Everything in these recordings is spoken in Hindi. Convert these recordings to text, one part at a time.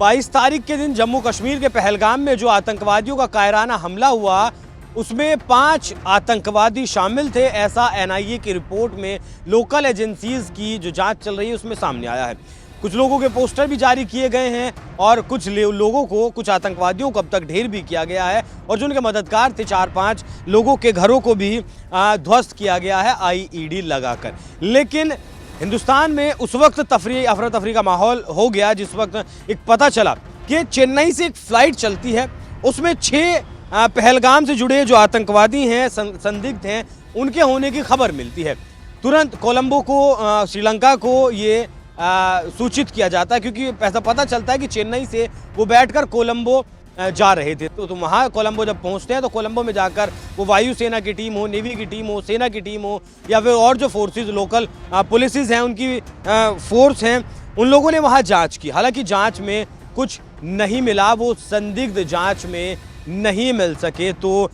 22 तारीख के दिन जम्मू कश्मीर के पहलगाम में जो आतंकवादियों का कायराना हमला हुआ उसमें 5 आतंकवादी शामिल थे, ऐसा एनआईए की रिपोर्ट में लोकल एजेंसीज की जो जांच चल रही है उसमें सामने आया है। कुछ लोगों के पोस्टर भी जारी किए गए हैं और कुछ लोगों को, कुछ आतंकवादियों को अब तक ढेर भी किया गया है और जो उनके मददगार थे 4-5 लोगों के घरों को भी ध्वस्त किया गया है आईईडी लगाकर। लेकिन हिंदुस्तान में उस वक्त अफरा तफरी का माहौल हो गया जिस वक्त एक पता चला कि चेन्नई से एक फ्लाइट चलती है, उसमें 6 पहलगाम से जुड़े जो आतंकवादी हैं, संदिग्ध हैं, उनके होने की खबर मिलती है। तुरंत कोलंबो को, श्रीलंका को ये सूचित किया जाता है क्योंकि ऐसा पता चलता है कि चेन्नई से वो बैठकर कोलंबो जा रहे थे। तो वहाँ कोलंबो जब पहुँचते हैं तो कोलंबो में जाकर वो वायुसेना की टीम हो, नेवी की टीम हो, सेना की टीम हो या फिर और जो फोर्सेस, लोकल पुलिसेस हैं, उनकी फोर्स हैं, उन लोगों ने वहाँ जांच की। हालांकि जांच में कुछ नहीं मिला, वो संदिग्ध जांच में नहीं मिल सके। तो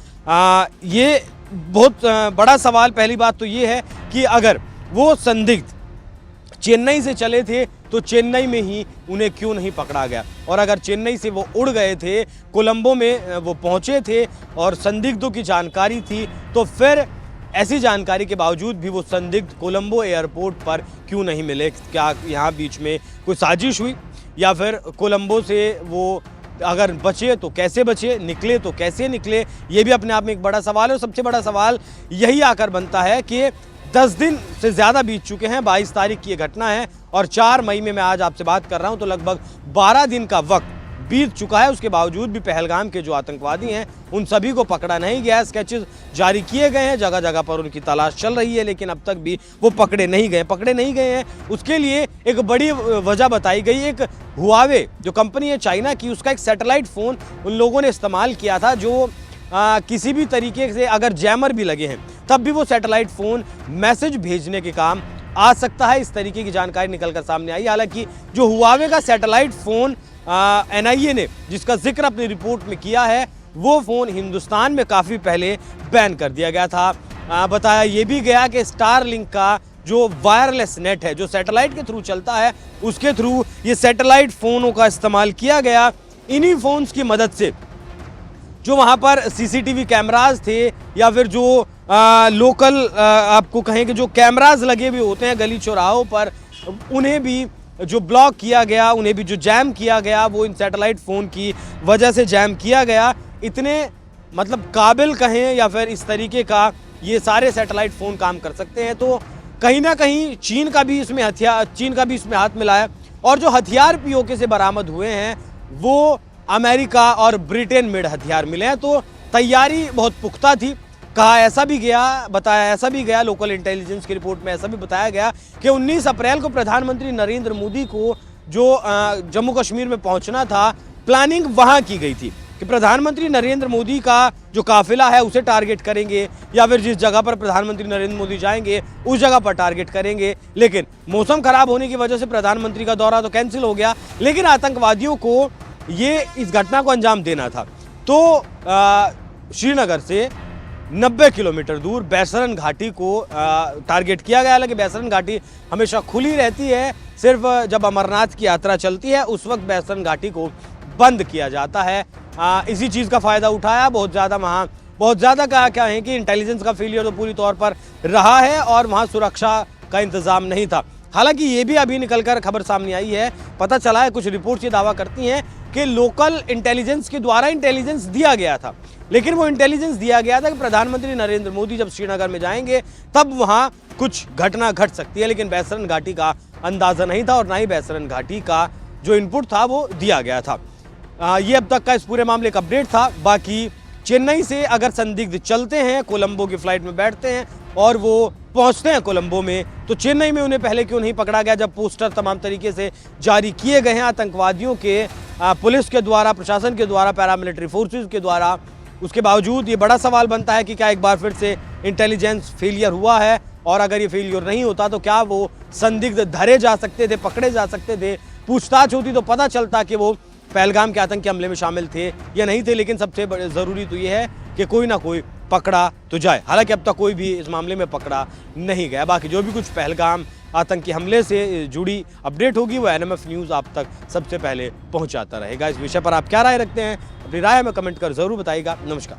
ये बहुत बड़ा सवाल, पहली बात तो ये है कि अगर वो संदिग्ध चेन्नई से चले थे तो चेन्नई में ही उन्हें क्यों नहीं पकड़ा गया, और अगर चेन्नई से वो उड़ गए थे, कोलंबो में वो पहुंचे थे और संदिग्धों की जानकारी थी, तो फिर ऐसी जानकारी के बावजूद भी वो संदिग्ध कोलंबो एयरपोर्ट पर क्यों नहीं मिले? क्या यहाँ बीच में कोई साजिश हुई या फिर कोलंबो से वो अगर बचे तो कैसे बचे, निकले तो कैसे निकले? ये भी अपने आप में एक बड़ा सवाल है। और सबसे बड़ा सवाल यही आकर बनता है कि 10 दिन से ज़्यादा बीत चुके हैं, 22 तारीख की ये घटना है और 4 मई में मैं आज आपसे बात कर रहा हूं, तो लगभग 12 दिन का वक्त बीत चुका है। उसके बावजूद भी पहलगाम के जो आतंकवादी हैं उन सभी को पकड़ा नहीं गया। स्केचेस जारी किए गए हैं, जगह जगह पर उनकी तलाश चल रही है, लेकिन अब तक भी वो पकड़े नहीं गए हैं। उसके लिए एक बड़ी वजह बताई गई, एक हुआवे जो कंपनी है चाइना की, उसका एक सैटेलाइट फ़ोन उन लोगों ने इस्तेमाल किया था जो किसी भी तरीके से अगर जैमर भी लगे हैं तब भी वो सैटेलाइट फ़ोन मैसेज भेजने के काम आ सकता है। इस तरीके की जानकारी निकलकर सामने आई। हालांकि जो हुआवे का सैटेलाइट फ़ोन एनआईए ने जिसका जिक्र अपनी रिपोर्ट में किया है, वो फ़ोन हिंदुस्तान में काफ़ी पहले बैन कर दिया गया था। बताया ये भी गया कि स्टारलिंक का जो वायरलेस नेट है, जो सैटेलाइट के थ्रू चलता है, उसके थ्रू ये सैटेलाइट फ़ोनों का इस्तेमाल किया गया। इन्हीं फ़ोन्स की मदद से जो वहाँ पर सीसीटीवी कैमराज थे या फिर जो लोकल आपको कहें कि जो कैमराज लगे भी होते हैं गली चौराहों पर, उन्हें भी जो ब्लॉक किया गया, उन्हें भी जो जैम किया गया, वो इन सैटेलाइट फ़ोन की वजह से जैम किया गया। इतने मतलब काबिल कहें या फिर इस तरीके का ये सारे सैटेलाइट फ़ोन काम कर सकते हैं। तो कहीं ना कहीं चीन का भी इसमें हाथ मिला है और जो हथियार पीओके से बरामद हुए हैं वो अमेरिका और ब्रिटेन मेड हथियार मिले हैं। तो तैयारी बहुत पुख्ता थी। बताया ऐसा भी गया, लोकल इंटेलिजेंस की रिपोर्ट में ऐसा भी बताया गया कि 19 अप्रैल को प्रधानमंत्री नरेंद्र मोदी को जो जम्मू कश्मीर में पहुंचना था, प्लानिंग वहां की गई थी कि प्रधानमंत्री नरेंद्र मोदी का जो काफिला है उसे टारगेट करेंगे या फिर जिस जगह पर प्रधानमंत्री नरेंद्र मोदी जाएंगे उस जगह पर टारगेट करेंगे। लेकिन मौसम खराब होने की वजह से प्रधानमंत्री का दौरा तो कैंसिल हो गया, लेकिन आतंकवादियों को ये इस घटना को अंजाम देना था। तो श्रीनगर से 90 किलोमीटर दूर बैसरन घाटी को टारगेट किया गया। हालांकि बैसरन घाटी हमेशा खुली रहती है, सिर्फ जब अमरनाथ की यात्रा चलती है उस वक्त बैसरन घाटी को बंद किया जाता है। इसी चीज़ का फ़ायदा उठाया बहुत ज़्यादा क्या है कि इंटेलिजेंस का फेलियर तो पूरी तौर पर रहा है और वहाँ सुरक्षा का इंतज़ाम नहीं था। हालांकि ये भी अभी निकलकर खबर सामने आई है, पता चला है, कुछ रिपोर्ट्स ये दावा करती हैं कि लोकल इंटेलिजेंस के द्वारा इंटेलिजेंस दिया गया था, लेकिन वो इंटेलिजेंस दिया गया था कि प्रधानमंत्री नरेंद्र मोदी जब श्रीनगर में जाएंगे तब वहाँ कुछ घटना घट सकती है, लेकिन बैसरन घाटी का अंदाज़ा नहीं था और ना ही बैसरन घाटी का जो इनपुट था वो दिया गया था। ये अब तक का इस पूरे मामले का अपडेट था। बाकी चेन्नई से अगर संदिग्ध चलते हैं, कोलंबो की फ्लाइट में बैठते हैं और वो पहुंचते हैं कोलंबो में, तो चेन्नई में उन्हें पहले क्यों नहीं पकड़ा गया जब पोस्टर तमाम तरीके से जारी किए गए हैं आतंकवादियों के, पुलिस के द्वारा, प्रशासन के द्वारा, पैरामिलिट्री फोर्सेस के द्वारा। उसके बावजूद ये बड़ा सवाल बनता है कि क्या एक बार फिर से इंटेलिजेंस फेलियर हुआ है, और अगर ये फेलियर नहीं होता तो क्या वो संदिग्ध धरे जा सकते थे, पकड़े जा सकते थे? पूछताछ होती तो पता चलता कि वो पहलगाम के आतंकी हमले में शामिल थे या नहीं थे। लेकिन सबसे ज़रूरी तो ये है कि कोई ना कोई पकड़ा तो जाए। हालांकि अब तक कोई भी इस मामले में पकड़ा नहीं गया। बाकी जो भी कुछ पहलगाम आतंकी हमले से जुड़ी अपडेट होगी वो एनएमएफ न्यूज़ आप तक सबसे पहले पहुंचाता रहेगा। इस विषय पर आप क्या राय रखते हैं, अपनी राय में कमेंट कर जरूर बताइएगा। नमस्कार।